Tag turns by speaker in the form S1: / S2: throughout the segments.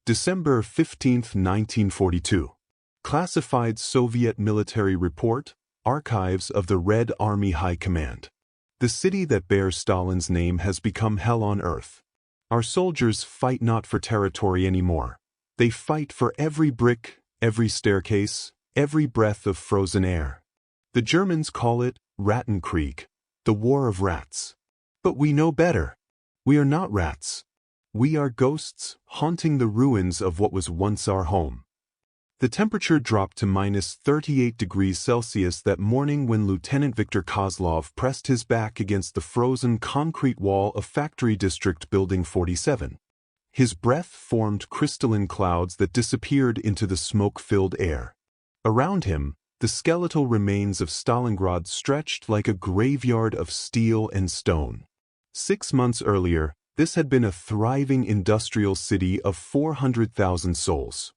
S1: December 15, 1942. Classified Soviet Military Report, Archives of the Red Army High Command. The city that bears Stalin's name has become hell on earth. Our soldiers fight not for territory anymore. They fight for every brick, every staircase, every breath of frozen air. The Germans call it Rattenkrieg, the War of Rats. But we know better. We are not rats. We are ghosts haunting the ruins of what was once our home. The temperature dropped to -38 degrees Celsius that morning when Lieutenant Viktor Kozlov pressed his back against the frozen concrete wall of Factory District Building 47. His breath formed crystalline clouds that disappeared into the smoke-filled air. Around him, the skeletal remains of Stalingrad stretched like a graveyard of steel and stone. 6 months earlier, this had been a thriving industrial city of 400,000 souls.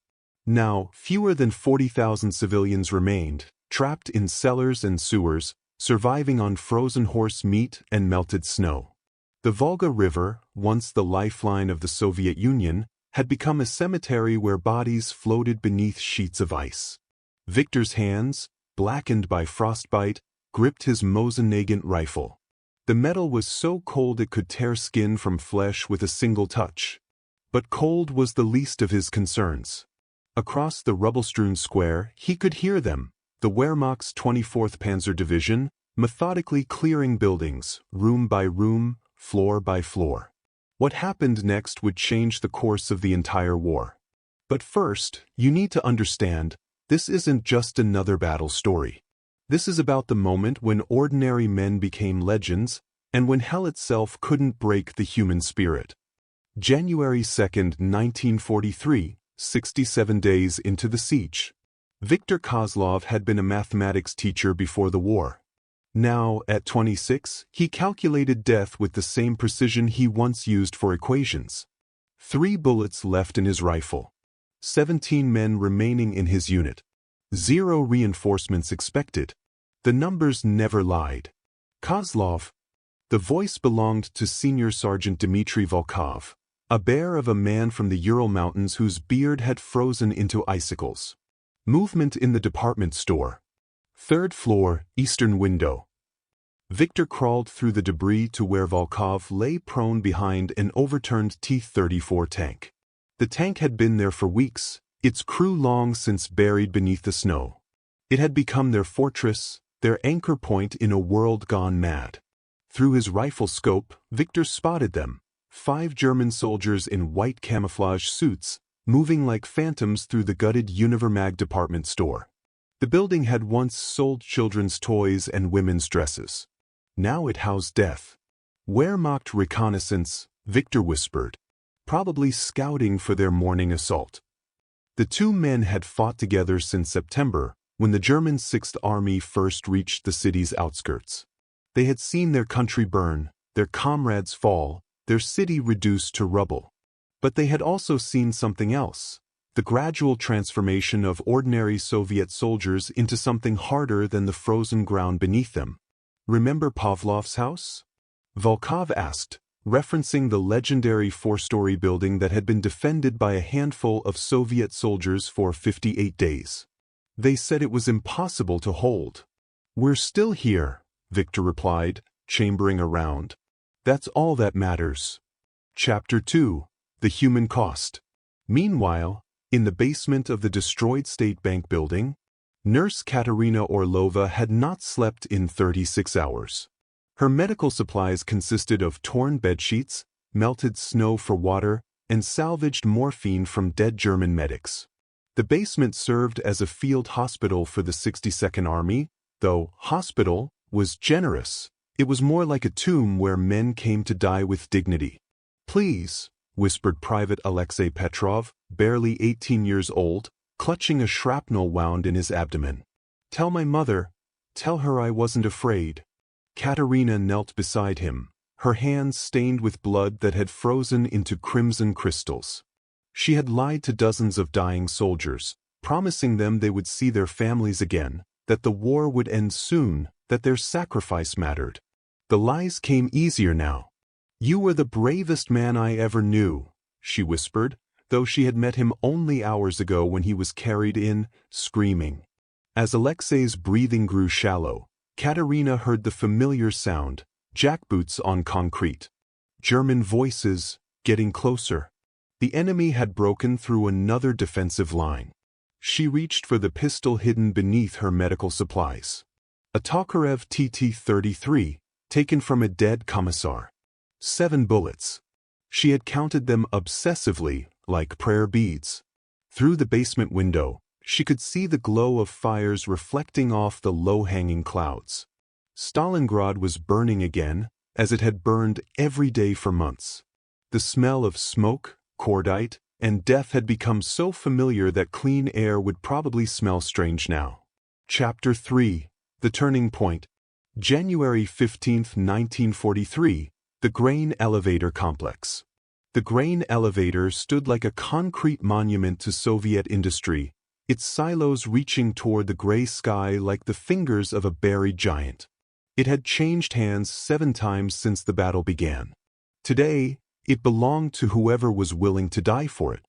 S1: Now, fewer than 40,000 civilians remained, trapped in cellars and sewers, surviving on frozen horse meat and melted snow. The Volga River, once the lifeline of the Soviet Union, had become a cemetery where bodies floated beneath sheets of ice. Viktor's hands, blackened by frostbite, gripped his Mosin-Nagant rifle. The metal was so cold it could tear skin from flesh with a single touch. But cold was the least of his concerns. Across the rubble-strewn square, he could hear them, the Wehrmacht's 24th Panzer Division, methodically clearing buildings, room by room, floor by floor. What happened next would change the course of the entire war. But first, you need to understand, this isn't just another battle story. This is about the moment when ordinary men became legends, and when hell itself couldn't break the human spirit. January 2, 1943, 67 days into the siege. Viktor Kozlov had been a mathematics teacher before the war. Now, at 26, he calculated death with the same precision he once used for equations. 3 bullets left in his rifle. 17 men remaining in his unit. 0 reinforcements expected. The numbers never lied. Kozlov. The voice belonged to Senior Sergeant Dmitry Volkov, a bear of a man from the Ural Mountains whose beard had frozen into icicles. Movement in the department store. 3rd floor, eastern window. Viktor crawled through the debris to where Volkov lay prone behind an overturned T-34 tank. The tank had been there for weeks, its crew long since buried beneath the snow. It had become their fortress, their anchor point in a world gone mad. Through his rifle scope, Viktor spotted them, 5 German soldiers in white camouflage suits, moving like phantoms through the gutted Univermag department store. The building had once sold children's toys and women's dresses. Now it housed death. Wehrmacht reconnaissance, Viktor whispered. Probably scouting for their morning assault. The 2 men had fought together since September, when the German 6th Army first reached the city's outskirts. They had seen their country burn, their comrades fall, their city reduced to rubble. But they had also seen something else, the gradual transformation of ordinary Soviet soldiers into something harder than the frozen ground beneath them. Remember Pavlov's house? Volkov asked, referencing the legendary 4-story building that had been defended by a handful of Soviet soldiers for 58 days. They said it was impossible to hold. "We're still here," Viktor replied, chambering around. "That's all that matters." Chapter 2. The Human Cost. Meanwhile, in the basement of the destroyed State Bank building, Nurse Katerina Orlova had not slept in 36 hours. Her medical supplies consisted of torn bedsheets, melted snow for water, and salvaged morphine from dead German medics. The basement served as a field hospital for the 62nd Army, though hospital was generous. It was more like a tomb where men came to die with dignity. "Please," whispered Private Alexei Petrov, barely 18 years old, clutching a shrapnel wound in his abdomen. "Tell my mother, tell her I wasn't afraid." Katerina knelt beside him, her hands stained with blood that had frozen into crimson crystals. She had lied to dozens of dying soldiers, promising them they would see their families again, that the war would end soon, that their sacrifice mattered. The lies came easier now. "You were the bravest man I ever knew," she whispered, though she had met him only hours ago when he was carried in, screaming. As Alexei's breathing grew shallow, Katerina heard the familiar sound, jackboots on concrete. German voices, getting closer. The enemy had broken through another defensive line. She reached for the pistol hidden beneath her medical supplies. A Tokarev TT-33, taken from a dead commissar. 7 bullets. She had counted them obsessively, like prayer beads. Through the basement window, she could see the glow of fires reflecting off the low-hanging clouds. Stalingrad was burning again, as it had burned every day for months. The smell of smoke, cordite, and death had become so familiar that clean air would probably smell strange now. Chapter 3. The Turning Point. January 15, 1943, the Grain Elevator Complex. The grain elevator stood like a concrete monument to Soviet industry, its silos reaching toward the gray sky like the fingers of a buried giant. It had changed hands 7 times since the battle began. Today, it belonged to whoever was willing to die for it.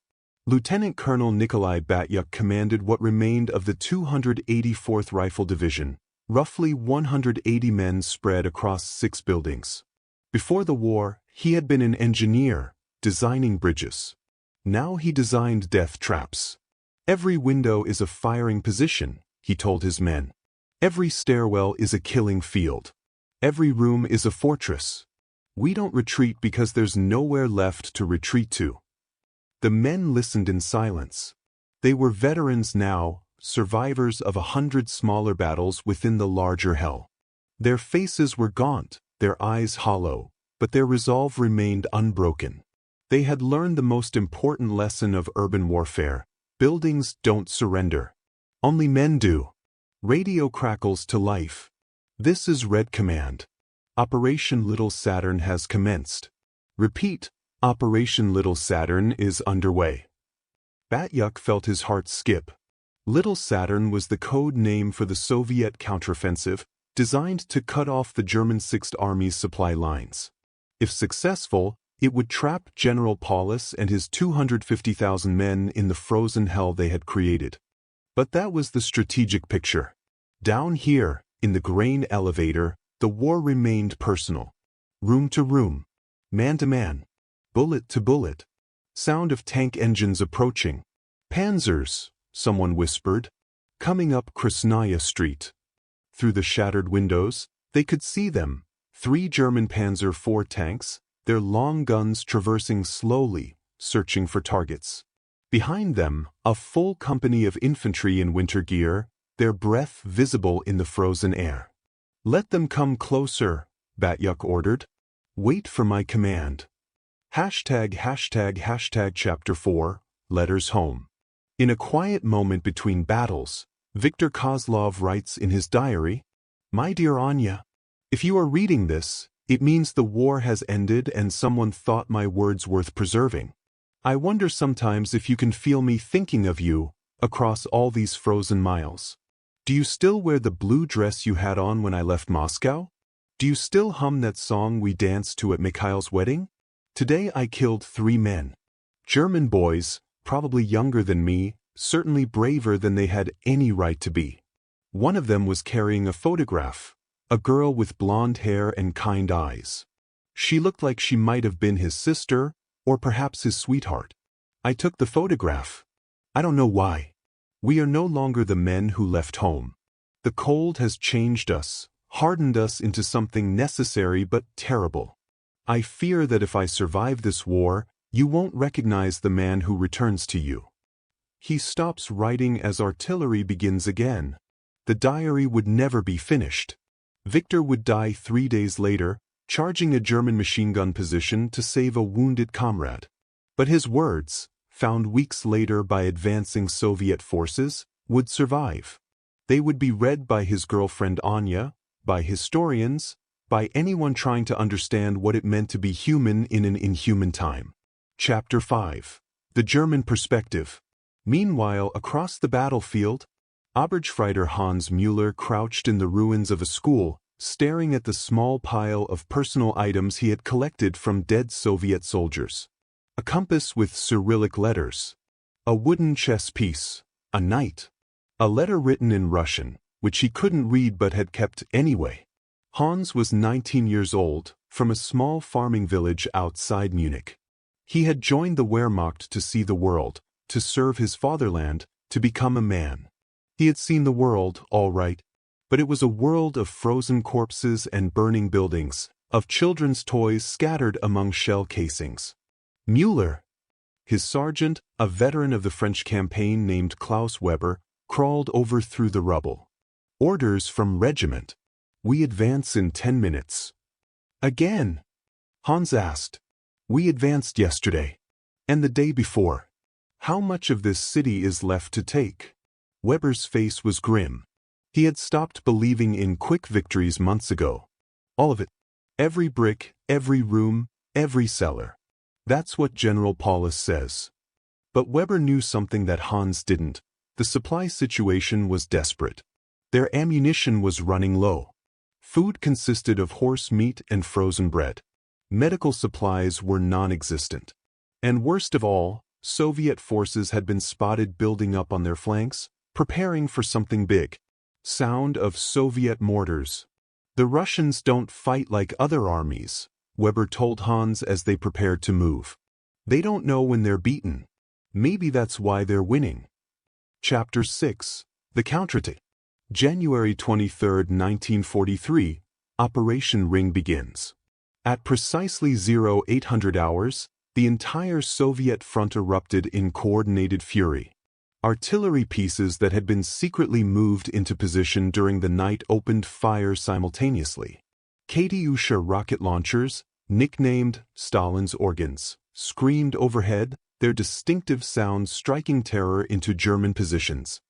S1: Lieutenant Colonel Nikolai Batyuk commanded what remained of the 284th Rifle Division, roughly 180 men spread across 6 buildings. Before the war, he had been an engineer, designing bridges. Now he designed death traps. Every window is a firing position, he told his men. Every stairwell is a killing field. Every room is a fortress. We don't retreat because there's nowhere left to retreat to. The men listened in silence. They were veterans now, survivors of 100 smaller battles within the larger hell. Their faces were gaunt, their eyes hollow, but their resolve remained unbroken. They had learned the most important lesson of urban warfare: buildings don't surrender. Only men do. Radio crackles to life. This is Red Command. Operation Little Saturn has commenced. Repeat, Operation Little Saturn is underway. Batyuk felt his heart skip. Little Saturn was the code name for the Soviet counteroffensive, designed to cut off the German Sixth Army's supply lines. If successful, it would trap General Paulus and his 250,000 men in the frozen hell they had created. But that was the strategic picture. Down here, in the grain elevator, the war remained personal. Room to room, man to man, bullet to bullet. Sound of tank engines approaching. Panzers, someone whispered, coming up Krasnaya Street. Through the shattered windows, they could see them, 3 German Panzer IV tanks, their long guns traversing slowly, searching for targets. Behind them, a full company of infantry in winter gear, their breath visible in the frozen air. Let them come closer, Batyuk ordered. Wait for my command. Hashtag Chapter 4, Letters Home. In a quiet moment between battles, Viktor Kozlov writes in his diary, "My dear Anya, if you are reading this, it means the war has ended and someone thought my words worth preserving. I wonder sometimes if you can feel me thinking of you, across all these frozen miles. Do you still wear the blue dress you had on when I left Moscow? Do you still hum that song we danced to at Mikhail's wedding? Today I killed 3 men. German boys, probably younger than me, certainly braver than they had any right to be. One of them was carrying a photograph, a girl with blonde hair and kind eyes. She looked like she might have been his sister, or perhaps his sweetheart. I took the photograph. I don't know why. We are no longer the men who left home. The cold has changed us, hardened us into something necessary but terrible. I fear that if I survive this war, you won't recognize the man who returns to you." He stops writing as artillery begins again. The diary would never be finished. Victor would die 3 days later, charging a German machine gun position to save a wounded comrade. But his words, found weeks later by advancing Soviet forces, would survive. They would be read by his girlfriend Anya, by historians, by anyone trying to understand what it meant to be human in an inhuman time. Chapter 5. The German Perspective. Meanwhile, across the battlefield, Oberstleutnant Hans Müller crouched in the ruins of a school, staring at the small pile of personal items he had collected from dead Soviet soldiers. a compass with Cyrillic letters, a wooden chess piece, a knight, a letter written in Russian, which he couldn't read but had kept anyway. Hans was 19 years old, from a small farming village outside Munich. He had joined the Wehrmacht to see the world, to serve his fatherland, to become a man. He had seen the world, all right, but it was a world of frozen corpses and burning buildings, of children's toys scattered among shell casings. Müller, his sergeant, a veteran of the French campaign named Klaus Weber, crawled over through the rubble. Orders from regiment. We advance in 10 minutes. Again? Hans asked. We advanced yesterday. And the day before. How much of this city is left to take? Weber's face was grim. He had stopped believing in quick victories months ago. All of it. Every brick, every room, every cellar. That's what General Paulus says. But Weber knew something that Hans didn't. The supply situation was desperate. Their ammunition was running low. Food consisted of horse meat and frozen bread. Medical supplies were non-existent. And worst of all, Soviet forces had been spotted building up on their flanks, preparing for something big. Sound of Soviet mortars. The Russians don't fight like other armies, Weber told Hans as they prepared to move. They don't know when they're beaten. Maybe that's why they're winning. Chapter 6. The Counterattack. January 23, 1943, Operation Ring begins. At precisely 0800 hours, the entire Soviet front erupted in coordinated fury. Artillery pieces that had been secretly moved into position during the night opened fire simultaneously. Katyusha rocket launchers, nicknamed Stalin's organs, screamed overhead, their distinctive sound striking terror into German positions.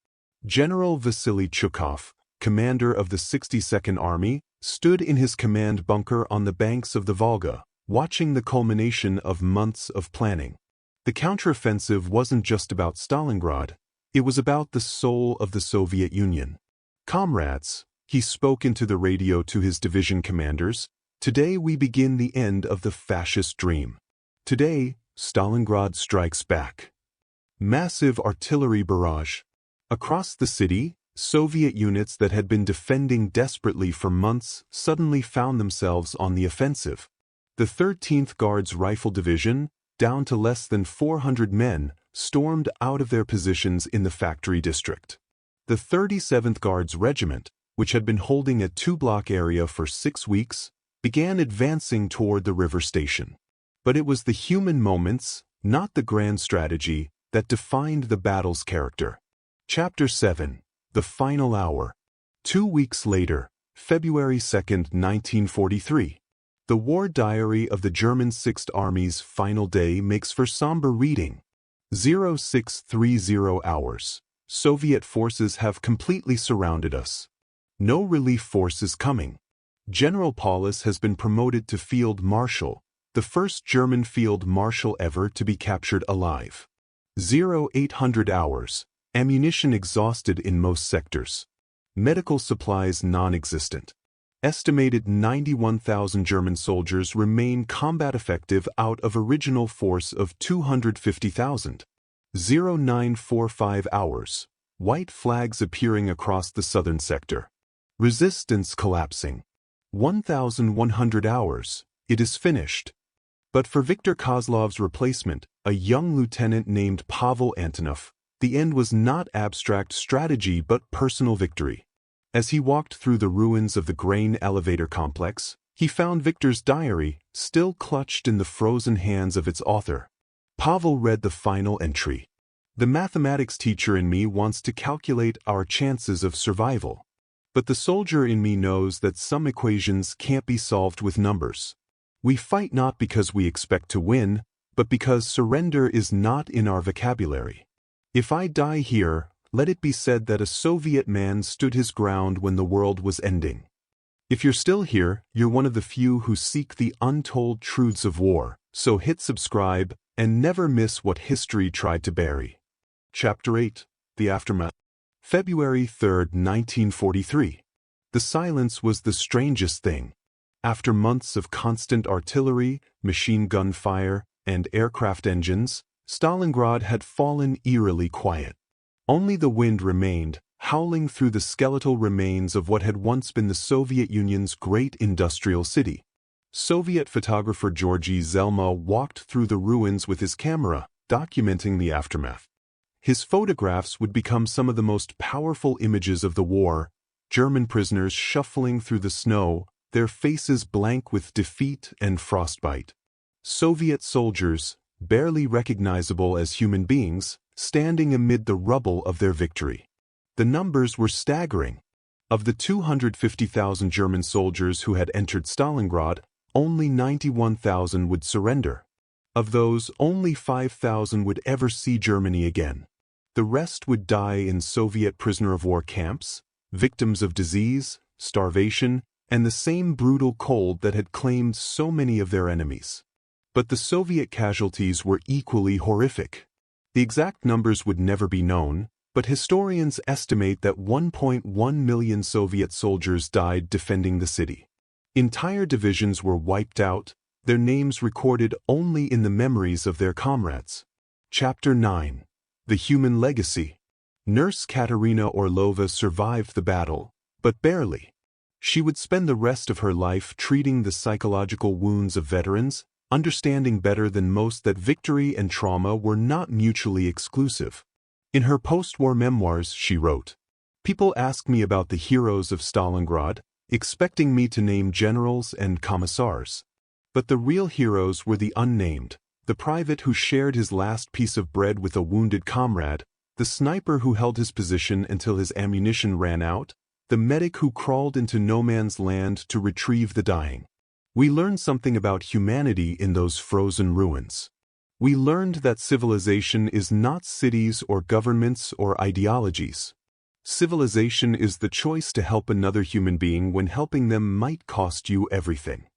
S1: General Vasily Chukov, commander of the 62nd Army, stood in his command bunker on the banks of the Volga, watching the culmination of months of planning. The counteroffensive wasn't just about Stalingrad, it was about the soul of the Soviet Union. Comrades, he spoke into the radio to his division commanders, today we begin the end of the fascist dream. Today, Stalingrad strikes back. Massive artillery barrage. Across the city, Soviet units that had been defending desperately for months suddenly found themselves on the offensive. The 13th Guards Rifle Division, down to less than 400 men, stormed out of their positions in the factory district. The 37th Guards Regiment, which had been holding a two-block area for 6 weeks, began advancing toward the river station. But it was the human moments, not the grand strategy, that defined the battle's character. Chapter 7. The Final Hour. 2 weeks later, February 2, 1943. The war diary of the German Sixth Army's final day makes for somber reading. 0630 hours. Soviet forces have completely surrounded us. No relief force is coming. General Paulus has been promoted to Field Marshal, the first German field marshal ever to be captured alive. 0800 hours. Ammunition exhausted in most sectors. Medical supplies non-existent. Estimated 91,000 German soldiers remain combat effective out of original force of 250,000. 0945 hours. White flags appearing across the southern sector. Resistance collapsing. 1,100 hours. It is finished. But for Viktor Kozlov's replacement, a young lieutenant named Pavel Antonov, the end was not abstract strategy but personal victory. As he walked through the ruins of the grain elevator complex, he found Viktor's diary, still clutched in the frozen hands of its author. Pavel read the final entry. The mathematics teacher in me wants to calculate our chances of survival. But the soldier in me knows that some equations can't be solved with numbers. We fight not because we expect to win, but because surrender is not in our vocabulary. If I die here, let it be said that a Soviet man stood his ground when the world was ending. If you're still here, you're one of the few who seek the untold truths of war, so hit subscribe and never miss what history tried to bury. Chapter 8. The Aftermath. February 3, 1943. The silence was the strangest thing. After months of constant artillery, machine gun fire, and aircraft engines, Stalingrad had fallen eerily quiet. Only the wind remained, howling through the skeletal remains of what had once been the Soviet Union's great industrial city. Soviet photographer Georgy Zelma walked through the ruins with his camera, documenting the aftermath. His photographs would become some of the most powerful images of the war: German prisoners shuffling through the snow, their faces blank with defeat and frostbite. Soviet soldiers, barely recognizable as human beings, standing amid the rubble of their victory. The numbers were staggering. Of the 250,000 German soldiers who had entered Stalingrad, only 91,000 would surrender. Of those, only 5,000 would ever see Germany again. The rest would die in Soviet prisoner-of-war camps, victims of disease, starvation, and the same brutal cold that had claimed so many of their enemies. But the Soviet casualties were equally horrific. The exact numbers would never be known, but historians estimate that 1.1 million Soviet soldiers died defending the city. Entire divisions were wiped out, their names recorded only in the memories of their comrades. Chapter 9. The Human Legacy. Nurse Katerina Orlova survived the battle, but barely. She would spend the rest of her life treating the psychological wounds of veterans, understanding better than most that victory and trauma were not mutually exclusive. In her post-war memoirs, she wrote, "People ask me about the heroes of Stalingrad, expecting me to name generals and commissars. But the real heroes were the unnamed, the private who shared his last piece of bread with a wounded comrade, the sniper who held his position until his ammunition ran out, the medic who crawled into no man's land to retrieve the dying. We learned something about humanity in those frozen ruins. We learned that civilization is not cities or governments or ideologies. Civilization is the choice to help another human being when helping them might cost you everything."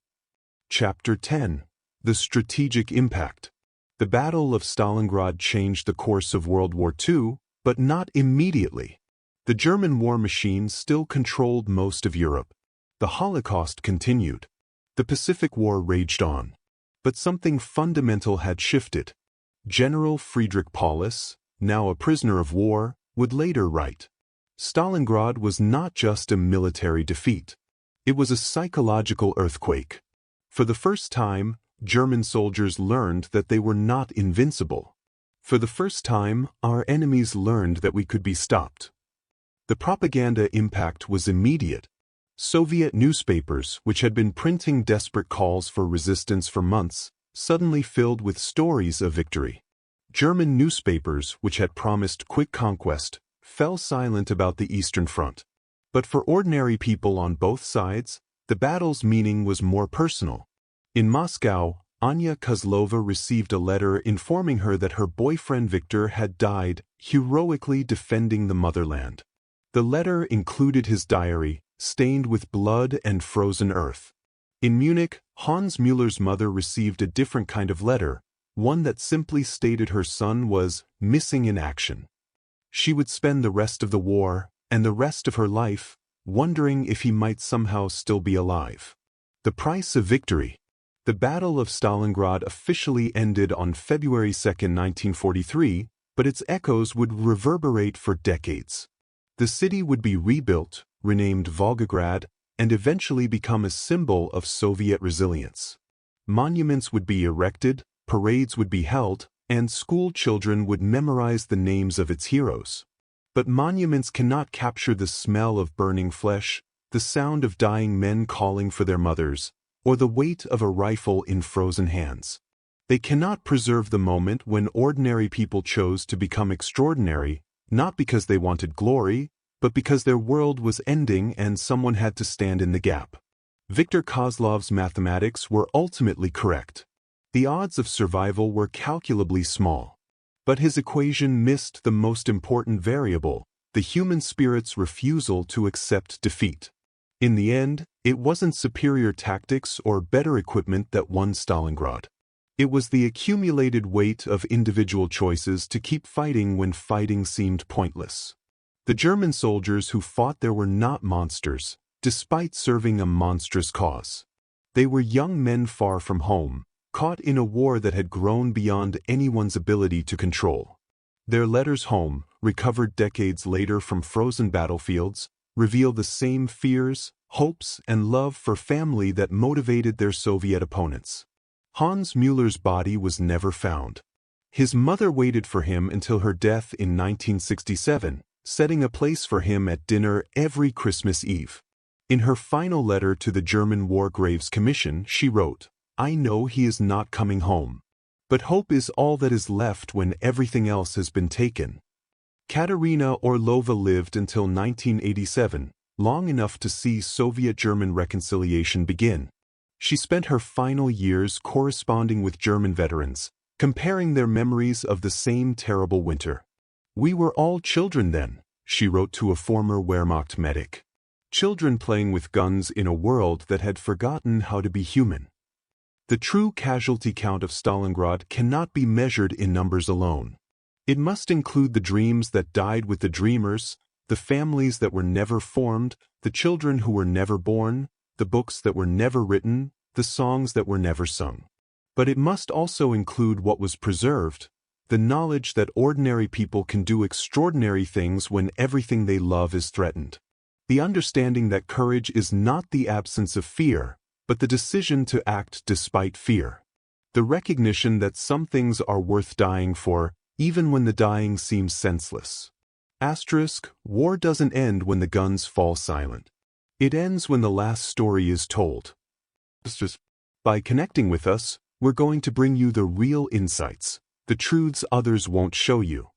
S1: Chapter 10. The Strategic Impact. The Battle of Stalingrad changed the course of World War II, but not immediately. The German war machine still controlled most of Europe. The Holocaust continued. The Pacific War raged on. But something fundamental had shifted. General Friedrich Paulus, now a prisoner of war, would later write, "Stalingrad was not just a military defeat. It was a psychological earthquake. For the first time, German soldiers learned that they were not invincible. For the first time, our enemies learned that we could be stopped." The propaganda impact was immediate. Soviet newspapers, which had been printing desperate calls for resistance for months, suddenly filled with stories of victory. German newspapers, which had promised quick conquest, fell silent about the Eastern Front. But for ordinary people on both sides, the battle's meaning was more personal. In Moscow, Anya Kozlova received a letter informing her that her boyfriend Victor had died, heroically defending the motherland. The letter included his diary, stained with blood and frozen earth. In Munich, Hans Müller's mother received a different kind of letter, one that simply stated her son was missing in action. She would spend the rest of the war, and the rest of her life, wondering if he might somehow still be alive. The price of victory. The Battle of Stalingrad officially ended on February 2, 1943, but its echoes would reverberate for decades. The city would be rebuilt, renamed Volgograd, and eventually become a symbol of Soviet resilience. Monuments would be erected, parades would be held, and school children would memorize the names of its heroes. But monuments cannot capture the smell of burning flesh, the sound of dying men calling for their mothers, or the weight of a rifle in frozen hands. They cannot preserve the moment when ordinary people chose to become extraordinary, not because they wanted glory, but because their world was ending and someone had to stand in the gap. Viktor Kozlov's mathematics were ultimately correct. The odds of survival were calculably small. But his equation missed the most important variable, the human spirit's refusal to accept defeat. In the end, it wasn't superior tactics or better equipment that won Stalingrad. It was the accumulated weight of individual choices to keep fighting when fighting seemed pointless. The German soldiers who fought there were not monsters, despite serving a monstrous cause. They were young men far from home, caught in a war that had grown beyond anyone's ability to control. Their letters home, recovered decades later from frozen battlefields, reveal the same fears, hopes, and love for family that motivated their Soviet opponents. Hans Müller's body was never found. His mother waited for him until her death in 1967, setting a place for him at dinner every Christmas Eve. In her final letter to the German War Graves Commission, she wrote, "I know he is not coming home. But hope is all that is left when everything else has been taken." Katerina Orlova lived until 1987, long enough to see Soviet-German reconciliation begin. She spent her final years corresponding with German veterans, comparing their memories of the same terrible winter. "We were all children then," she wrote to a former Wehrmacht medic. "Children playing with guns in a world that had forgotten how to be human." The true casualty count of Stalingrad cannot be measured in numbers alone. It must include the dreams that died with the dreamers, the families that were never formed, the children who were never born, the books that were never written, the songs that were never sung. But it must also include what was preserved, the knowledge that ordinary people can do extraordinary things when everything they love is threatened. The understanding that courage is not the absence of fear, but the decision to act despite fear. The recognition that some things are worth dying for, even when the dying seems senseless. War doesn't end when the guns fall silent. It ends when the last story is told. By connecting with us, we're going to bring you the real insights, the truths others won't show you.